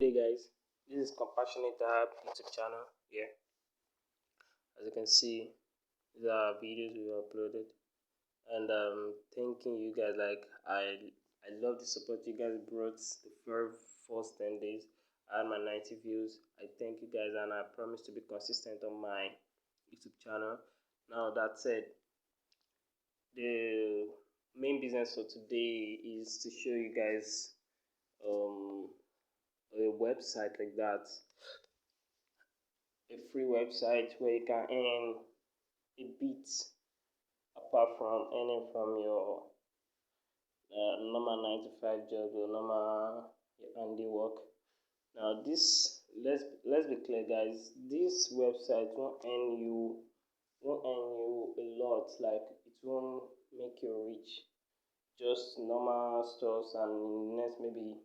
day, guys. This is Compassionate App YouTube channel here. As you can see, these are videos we uploaded, and thanking you guys. I love the support you guys brought the very first 10 days. I had my 90 views. I thank you guys, and I promise to be consistent on my YouTube channel. Now that said, the main business for today is to show you guys a website like that, a free website where you can earn a bit apart from earning from your normal 9 to 5 job or normal handiwork. Now this, let's be clear, guys. This website won't earn you a lot. Like, it won't make you rich. Just normal stores, and next maybe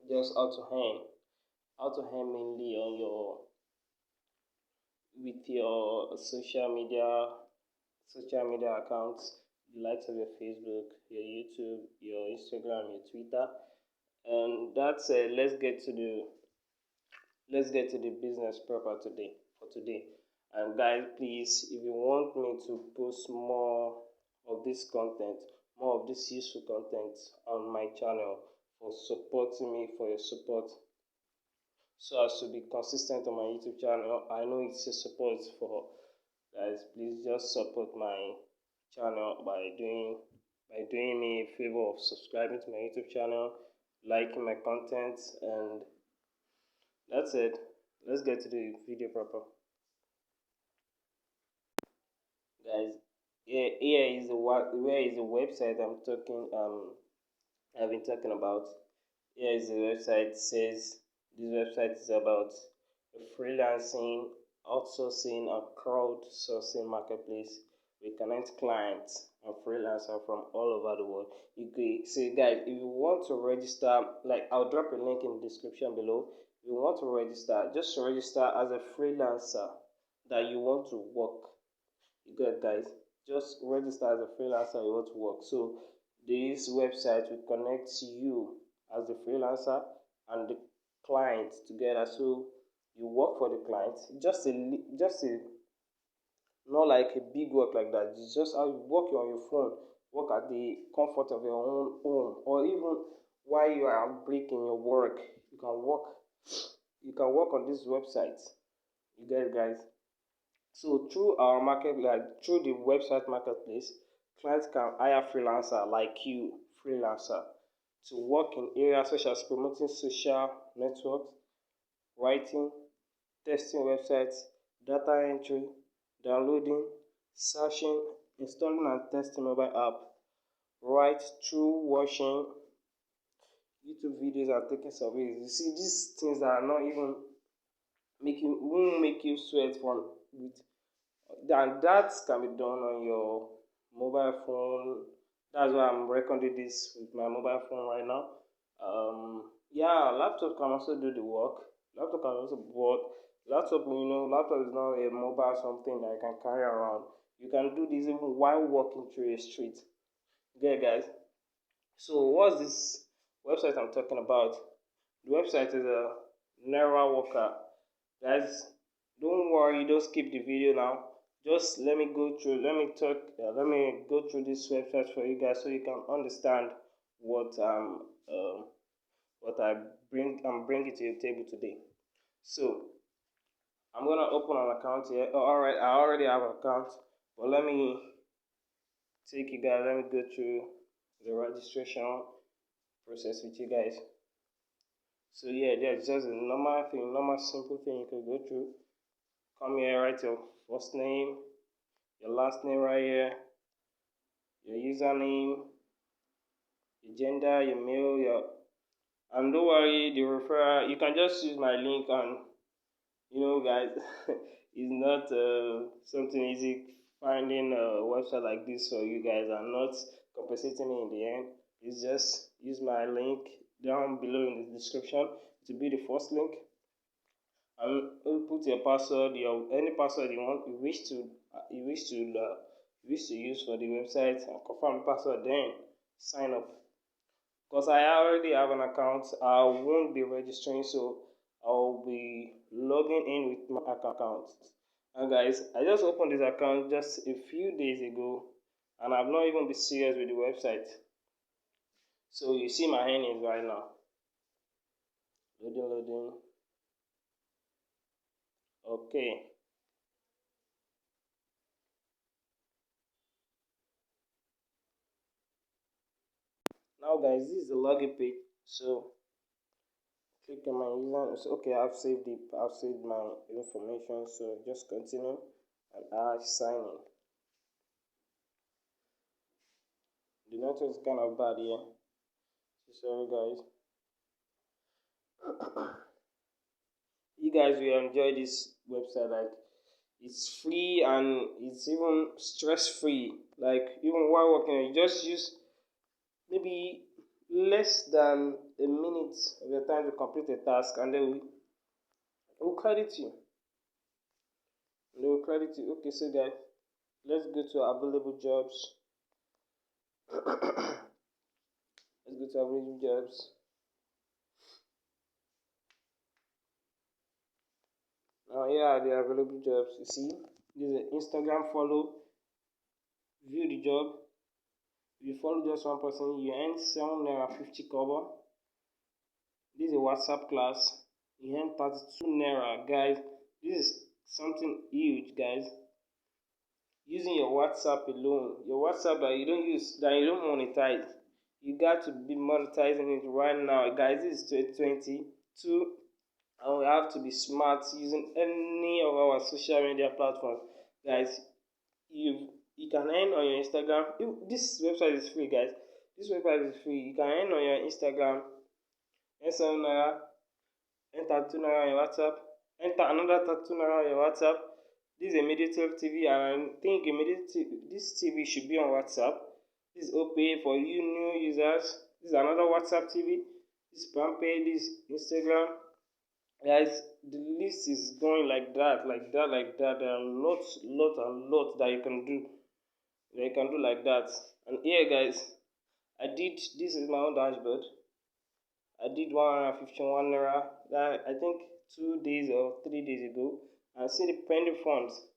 just how to earn mainly on your with your social media accounts, the likes of your Facebook, your YouTube, your Instagram, your Twitter. And that's let's get to the business proper today for today. And guys, please, if you want me to post more of this content, more of this useful content on my channel, for supporting me, for your support, so as to be consistent on my YouTube channel. I know it's a support for guys. Please just support my channel by doing me a favor of subscribing to my YouTube channel, liking my content, and that's it. Let's get to the video proper, guys. Here is where is the website I've been talking about. Here is the website. It says this website is about a freelancing, outsourcing, and crowdsourcing marketplace. We connect clients and freelancers from all over the world. You can see, guys, if you want to register, like, I'll drop a link in the description below. If you want to register, just register as a freelancer that you want to work. You got it, guys. Just register as a freelancer you want to work. So this website will connect you as the freelancer and the client together. So you work for the client. Just a not like a big work like that. It's just how you work on your phone, work at the comfort of your own home, or even while you are breaking your work, you can work. You can work on this website. You get it, guys. So through our market, like through the website marketplace, clients can hire freelancer like you, freelancer, to work in areas such as promoting social networks, writing, testing websites, data entry, downloading, searching, installing and testing mobile app, right through watching YouTube videos and taking surveys. You see, these things are not even won't make you sweat from with, and that can be done on your mobile phone. That's why I'm recording this with my mobile phone right now. Yeah, laptop can also do the work. Laptop can also, but laptop is not a mobile something that you can carry around. You can do this even while walking through a street. Okay, guys. So what's this website I'm talking about? The website is a Naira Worker. Guys, don't worry, don't skip the video now. Just let me go through this website for you guys, so you can understand what I'm bringing to your table today. So I'm gonna open an account here. Oh, all right, I already have an account, but let me go through the registration process with you guys. So yeah, there's just a normal simple thing you can go through. Come here, write your first name, your last name right here, your username, your gender, your male, and don't worry, the referral, you can just use my link. And guys, it's not something easy finding a website like this, so you guys are not compensating me in the end. It's just use my link down below in the description to be the first link, and put your password, any password you wish to use for the website, and confirm the password. Then sign up. because I already have an account, I won't be registering, so I'll be logging in with my account. And guys, I just opened this account just a few days ago, and I've not even been serious with the website. So you see my earnings right now. Loading. Okay. Now guys, this is the login page. So click on my user. So, okay, I've saved my information. So just continue and I sign in. The network is kind of bad here. So sorry guys. You guys will enjoy this website. Like it's free and it's even stress free. Like even while working, you just use maybe less than a minute of your time to complete a task, and then will credit you. They will credit you. Okay, so guys, let's go to available jobs. Let's go to available jobs. Now here are the available jobs. You see, this is Instagram follow, view the job. If you follow just one person, you earn 7 naira 50 kobo. This is a WhatsApp class. You earn 32 naira, guys. This is something huge, guys. Using your WhatsApp alone, your WhatsApp that you don't use, that you don't monetize, you got to be monetizing it right now, guys. This is 2022, and we have to be smart using any of our social media platforms, guys. You can earn on your Instagram. This website is free, guys. This website is free. You can earn on your Instagram, earn 7 naira, enter 2 naira on your WhatsApp, enter another 2 naira on your WhatsApp. This is a Mediatel TV, and I think this TV should be on WhatsApp. This is OPay for you new users. This is another WhatsApp TV. This is PalmPay. This is Instagram. Guys, the list is going like that, like that, like that. There are lots that you can do. That you can do like that. And here, guys, I did. This is my own dashboard. I did 151 naira. That I think 2 days or 3 days ago. And see the pending funds.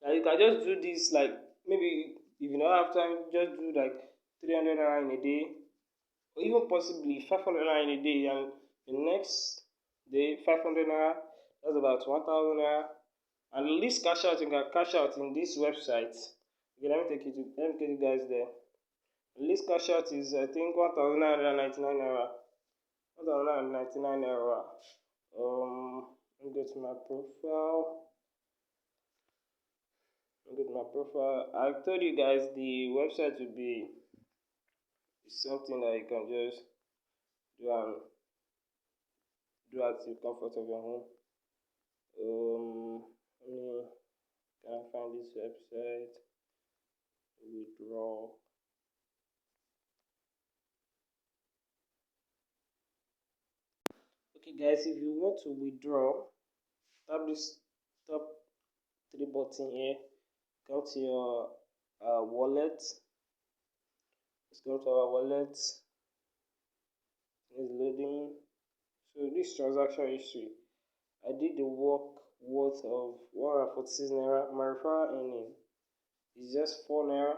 Now you can just do this like maybe if you don't have time, just do like 300 naira in a day, or even possibly 500 naira in a day, and the next day 500 naira. That's about 1,000 naira. And the least cash out you can cash out in this website. Okay, let me take you guys there. The least cash out is I think 1,999 naira. 1,999 naira. Let me go to my profile. Look at my profile. I told you guys the website will be something that you can just do and do at the comfort of your home. Can I find this website? Withdraw. Okay, guys, if you want to withdraw, tap this top 3 button here. Go to your wallet. Let's go to our wallet. It's loading. So this transaction history, I did the work worth of 146 naira. My referral earning is just 4 naira.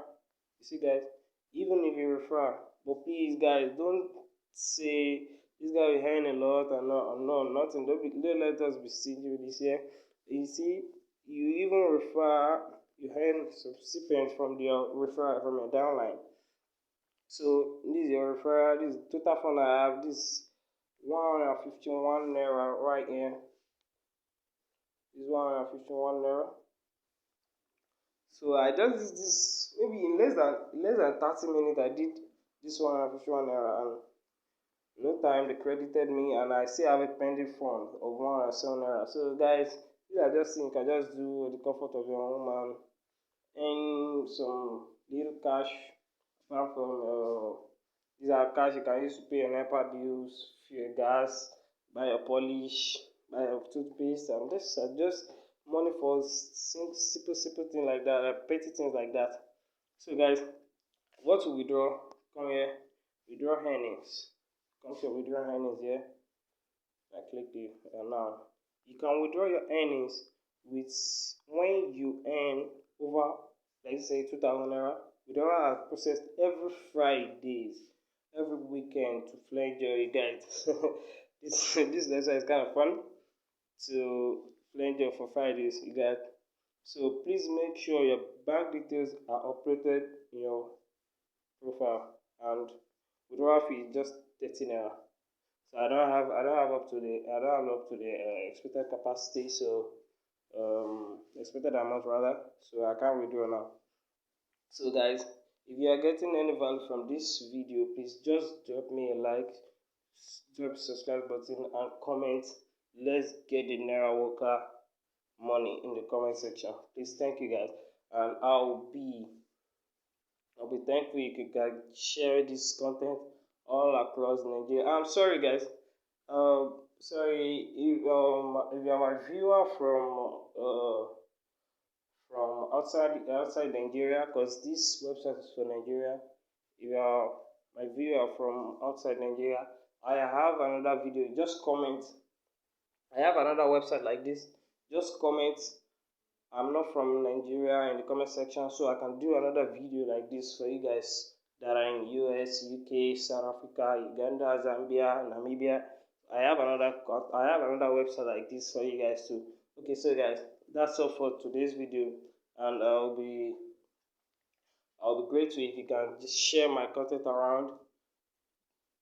You see, guys, even if you refer, but please, guys, don't say this guy will earn a lot and no, nothing. Don't let us be stingy with this here. You see, you even refer, you earn subsequent from your referral from your downline. So this is your referral. This is total fund I have. This 151 naira right here. This 151 naira. So I just did this maybe in less than 30 minutes. I did this 151 naira, and no time they credited me, and I still have a pending fund of 107 naira. So guys, these are just things you can just do at the comfort of your home and some little cash. Apart from these are cash you can use to pay your NEPA bills, fuel, gas, buy your polish, buy your toothpaste, and this are just money for simple things like that, petty things like that. So guys, what to withdraw? Come here. withdraw earnings. Come to withdraw earnings here. I click the now. You can withdraw your earnings with when you earn over, let's say 2,000 naira. Withdrawal are processed every Fridays, every weekend to flange your guys. This lesson is kind of fun to flange for Fridays, you guys. So please make sure your bank details are uploaded in your profile, and withdrawal fee is just 30 naira. So I don't have up to the expected capacity, so expected amount rather. So I can't withdraw now. So guys, if you are getting any value from this video, please just drop me a like, drop subscribe button and comment. Let's get the Naira Walker money in the comment section. Please, thank you guys, and I'll be thankful if you can share this content all across Nigeria. I'm sorry guys. Sorry if you are my viewer from outside Nigeria, because this website is for Nigeria. If you are my viewer from outside Nigeria, I have another video. Just comment. I have another website like this. Just comment I'm not from Nigeria in the comment section, so I can do another video like this for you guys that are in US, UK, South Africa, Uganda, Zambia, Namibia. I have another website like this for you guys too. Okay, so guys, that's all for today's video, and I'll be grateful if you can just share my content around.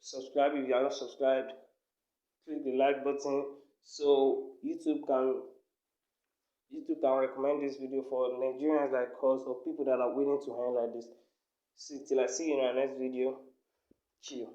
Subscribe if you are not subscribed. Click the like button so YouTube can recommend this video for Nigerians like us, or people that are willing to earn like this. Till I see you in our next video. Chill.